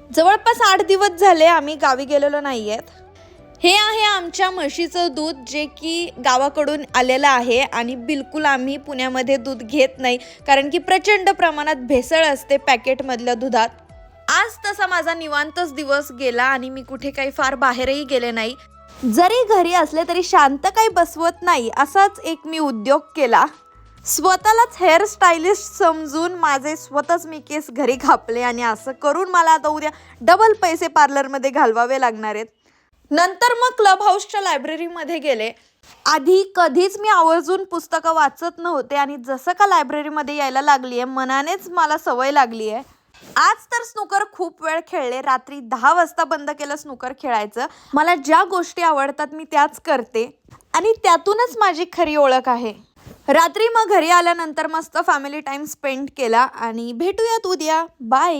जवळपास 8 दिवस झाले आम्ही गावी गेलेलो नाही आहेत. हे आहे आमच्या म्हशीचं दूध, जे की गावाकडून आलेलं आहे आणि बिलकुल आम्ही पुण्यामध्ये दूध घेत नाही, कारण की प्रचंड प्रमाणात भेसळ असते पॅकेटमधल्या दुधात. आज तसा माझा निवांतच दिवस गेला आणि मी कुठे काही फार बाहेरही गेले नाही. जरी घरी असले तरी शांत काही बसवत नाही, असाच एक मी उद्योग केला. स्वतःलाच हेअर स्टायलिस्ट समजून माझे स्वतःच मी केस घरी कापले आणि असं करून मला आता उद्या डबल पैसे पार्लरमध्ये घालवावे लागणार आहेत. नंतर मग क्लब हाऊसच्या लायब्ररीमध्ये गेले. आधी कधीच मी आवर्जून पुस्तकं वाचत नव्हते आणि जसं का लायब्ररीमध्ये यायला लागली आहे, मनानेच मला सवय लागली आहे. आज तर स्नूकर खूप वेळ खेळले. रात्री 10 वाजता बंद केलं स्नूकर खेळायचं. मला ज्या गोष्टी आवडतात मी त्याच करते आणि त्यातूनच माझी खरी ओळख आहे. रात्री मग घरी आल्यानंतर मस्त फॅमिली टाईम स्पेंड केला आणि भेटूयात उद्या. बाय.